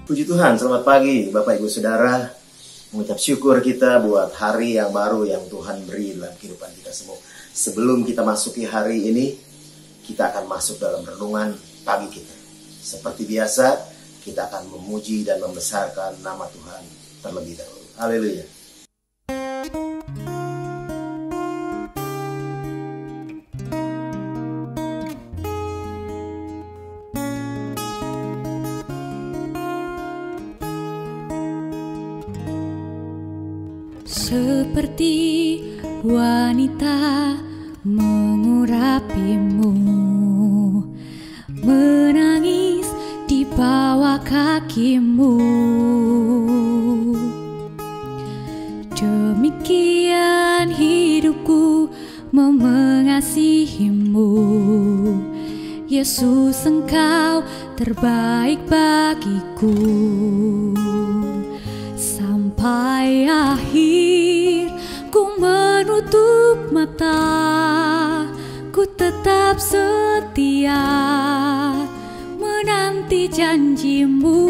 Puji Tuhan, selamat pagi Bapak Ibu Saudara. Mengucap syukur kita buat hari yang baru yang Tuhan beri dalam kehidupan kita semua. Sebelum kita masuki hari ini, kita akan masuk dalam renungan pagi kita. Seperti biasa, kita akan memuji dan membesarkan nama Tuhan terlebih dahulu. Haleluya. Seperti wanita mengurapimu, menangis di bawah kakimu. Demikian hidupku mengasihimu, Yesus, Engkau terbaik bagiku. Sampai akhir ku menutup mata, ku tetap setia menanti janjimu.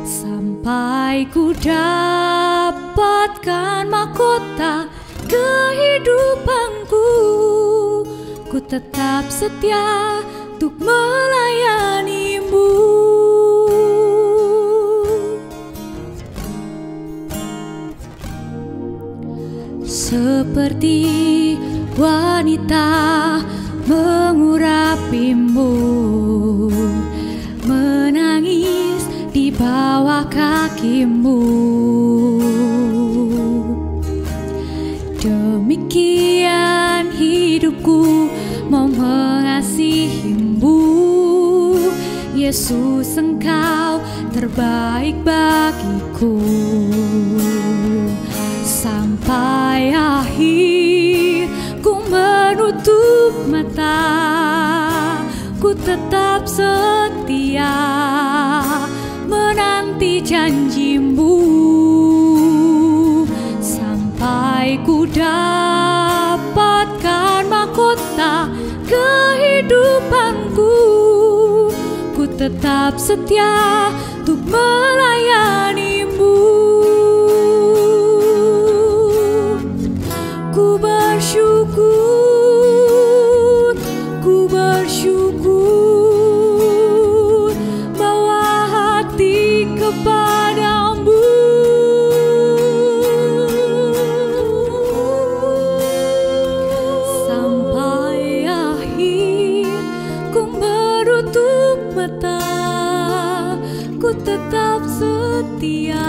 Sampai ku dapatkan mahkota kehidupanku, ku tetap setia untuk melayanimu. Seperti wanita mengurapimu, menangis di bawah kakimu. Demikian hidupku mengasihimu, Yesus, Engkau terbaik bagiku. Sampai akhir ku menutup mata, ku tetap setia menanti janjimu. Sampai ku dapatkan mahkota kehidupanku, ku tetap setia untuk melayanimu. Ku bersyukur bawa hati kepadamu. Sampai akhir ku menutup mata, ku tetap setia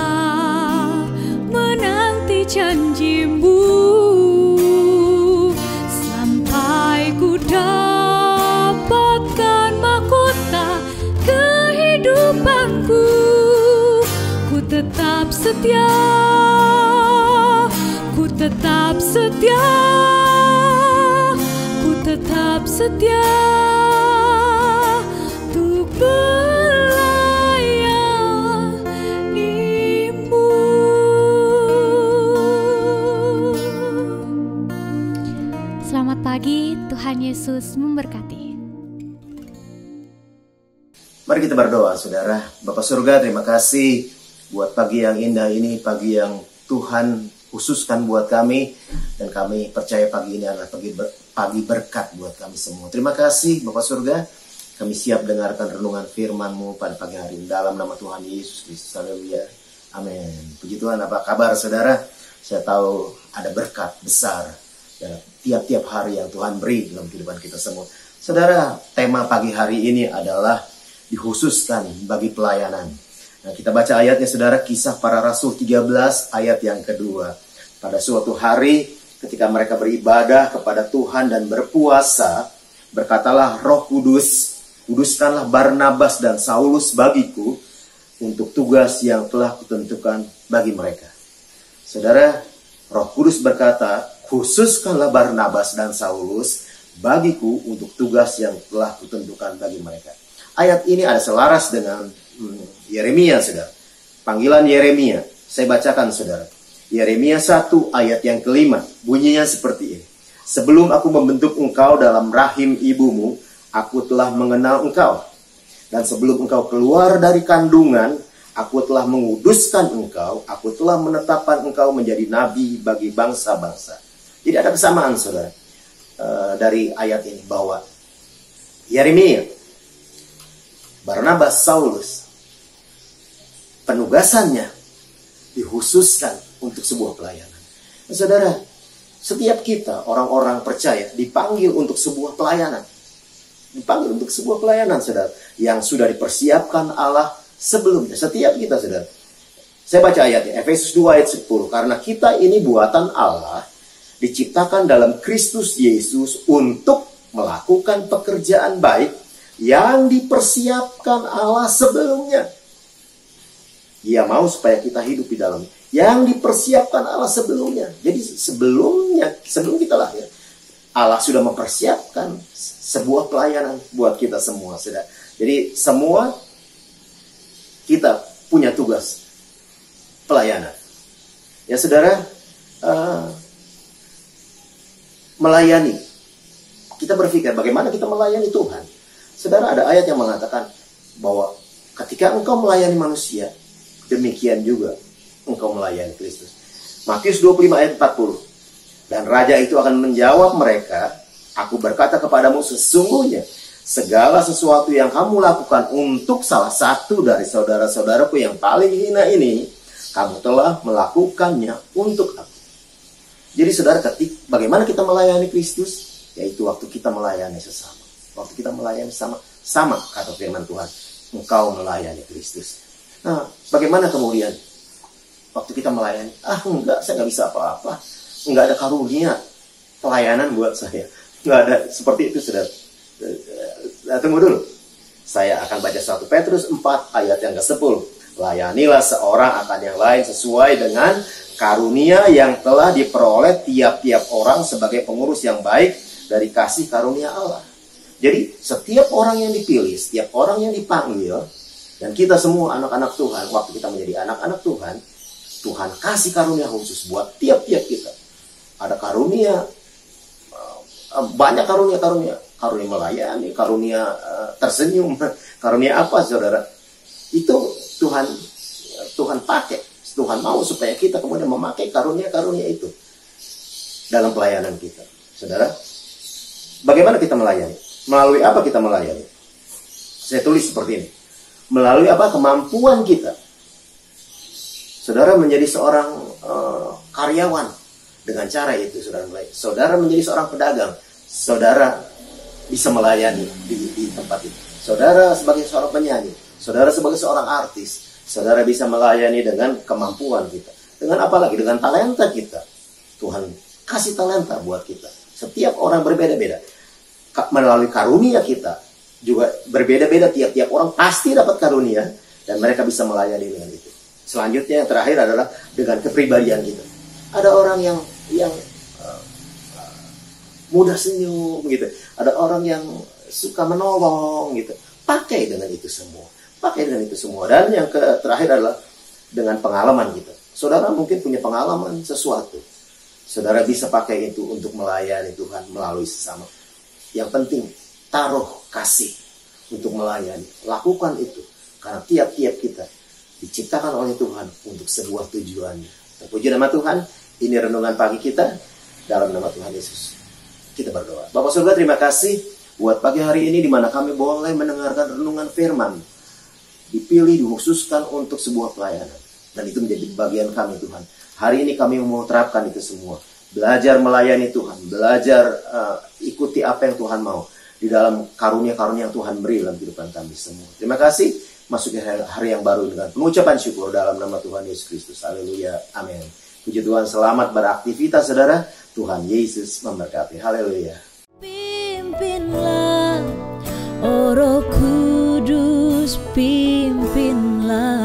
menanti janjimu. Ku dapatkan mahkota kehidupanku, ku tetap setia, ku tetap setia, ku tetap setia untuk melayanimu. Selamat pagi, Tuhan Yesus memberkati. Mari kita berdoa, saudara. Bapak surga, terima kasih buat pagi yang indah ini, pagi yang Tuhan khususkan buat kami, dan kami percaya pagi ini adalah pagi berkat buat kami semua. Terima kasih Bapak surga, kami siap dengarkan renungan firman-Mu pada pagi hari ini dalam nama Tuhan Yesus Kristus. Haleluya. Amin. Puji Tuhan. Apa kabar saudara? Saya tahu ada berkat besar dalam tiap-tiap hari yang Tuhan beri dalam kehidupan kita semua. Saudara, tema pagi hari ini adalah dikhususkan bagi pelayanan. Nah, kita baca ayatnya saudara, Kisah Para Rasul 13 ayat yang kedua. Pada suatu hari ketika mereka beribadah kepada Tuhan dan berpuasa, berkatalah Roh Kudus, kuduskanlah Barnabas dan Saulus bagiku untuk tugas yang telah kutentukan bagi mereka. Saudara, Roh Kudus berkata, khususkanlah Barnabas dan Saulus bagiku untuk tugas yang telah kutentukan bagi mereka. Ayat ini ada selaras dengan Yeremia, saudara. Panggilan Yeremia. Saya bacakan, saudara. Yeremia 1 ayat yang kelima. Bunyinya seperti ini. Sebelum aku membentuk engkau dalam rahim ibumu, aku telah mengenal engkau. Dan sebelum engkau keluar dari kandungan, aku telah menguduskan engkau, aku telah menetapkan engkau menjadi nabi bagi bangsa-bangsa. Jadi ada kesamaan, saudara, dari ayat ini, bahwa Yeremia, Barnabas, Saulus, penugasannya dikhususkan untuk sebuah pelayanan. Nah, saudara, setiap kita, orang-orang percaya, dipanggil untuk sebuah pelayanan. Dipanggil untuk sebuah pelayanan, saudara, yang sudah dipersiapkan Allah sebelumnya. Setiap kita, saudara. Saya baca ayatnya, Efesus 2 ayat 10. Karena kita ini buatan Allah, diciptakan dalam Kristus Yesus untuk melakukan pekerjaan baik yang dipersiapkan Allah sebelumnya. Ia mau supaya kita hidup di dalamnya. Yang dipersiapkan Allah sebelumnya. Jadi sebelum kita lahir, Allah sudah mempersiapkan sebuah pelayanan buat kita semua, saudara. Jadi semua kita punya tugas pelayanan. Ya, saudara, melayani. Kita berpikir bagaimana kita melayani Tuhan. Saudara, ada ayat yang mengatakan bahwa ketika engkau melayani manusia, demikian juga engkau melayani Kristus. Matius 25 ayat 40. Dan raja itu akan menjawab mereka, aku berkata kepadamu, sesungguhnya segala sesuatu yang kamu lakukan untuk salah satu dari saudara-saudaraku yang paling hina ini, kamu telah melakukannya untuk aku. Jadi saudara, bagaimana kita melayani Kristus? Yaitu waktu kita melayani sesama. Waktu kita melayani sama kata firman Tuhan, engkau melayani Kristus. Nah, bagaimana kemudian waktu kita melayani? Enggak, saya nggak bisa apa-apa. Enggak ada karunia pelayanan buat saya. Enggak ada seperti itu, saudara. Tunggu dulu. Saya akan baca 1 Petrus 4 ayat yang ke-10. Layanilah seorang akan yang lain sesuai dengan karunia yang telah diperoleh tiap-tiap orang sebagai pengurus yang baik dari kasih karunia Allah. Jadi setiap orang yang dipilih, setiap orang yang dipanggil, dan kita semua anak-anak Tuhan, waktu kita menjadi anak-anak Tuhan, Tuhan kasih karunia khusus buat tiap-tiap kita. Ada karunia, banyak karunia melayani, karunia tersenyum, karunia apa, saudara? Itu Tuhan pakai. Tuhan mau supaya kita kemudian memakai karunia-karunia itu dalam pelayanan kita. Saudara, bagaimana kita melayani? Melalui apa kita melayani? Saya tulis seperti ini. Melalui apa? Kemampuan kita. Saudara menjadi seorang karyawan dengan cara itu, saudara mulai. Saudara menjadi seorang pedagang, saudara bisa melayani di tempat itu. Saudara sebagai seorang penyanyi, saudara sebagai seorang artis, saudara bisa melayani dengan kemampuan kita. Dengan apa lagi? Dengan talenta kita. Tuhan kasih talenta buat kita. Setiap orang berbeda-beda. Melalui karunia kita juga berbeda-beda, tiap-tiap orang pasti dapat karunia dan mereka bisa melayani dengan itu. Selanjutnya yang terakhir adalah dengan kepribadian kita. Ada orang yang mudah senyum gitu. Ada orang yang suka menolong gitu. Pakai dengan itu semua. Dan yang terakhir adalah dengan pengalaman kita. Saudara mungkin punya pengalaman sesuatu. Saudara bisa pakai itu untuk melayani Tuhan melalui sesama. Yang penting, taruh kasih untuk melayani. Lakukan itu. Karena tiap-tiap kita diciptakan oleh Tuhan untuk sebuah tujuannya. Terpuji nama Tuhan. Ini renungan pagi kita dalam nama Tuhan Yesus. Kita berdoa. Bapak Surga, terima kasih buat pagi hari ini di mana kami boleh mendengarkan renungan firman. Dipilih, dikhususkan untuk sebuah pelayanan. Dan itu menjadi bagian kami, Tuhan. Hari ini kami mau terapkan itu semua. Belajar melayani Tuhan. Belajar ikuti apa yang Tuhan mau. Di dalam karunia-karunia yang Tuhan beri dalam kehidupan kami semua. Terima kasih. Masuk ke hari yang baru dengan pengucapan syukur dalam nama Tuhan Yesus Kristus. Haleluya. Amin. Puji Tuhan, selamat beraktivitas, saudara. Tuhan Yesus memberkati. Haleluya. Pimpinlah, oh Roh Kudus, pimpinlah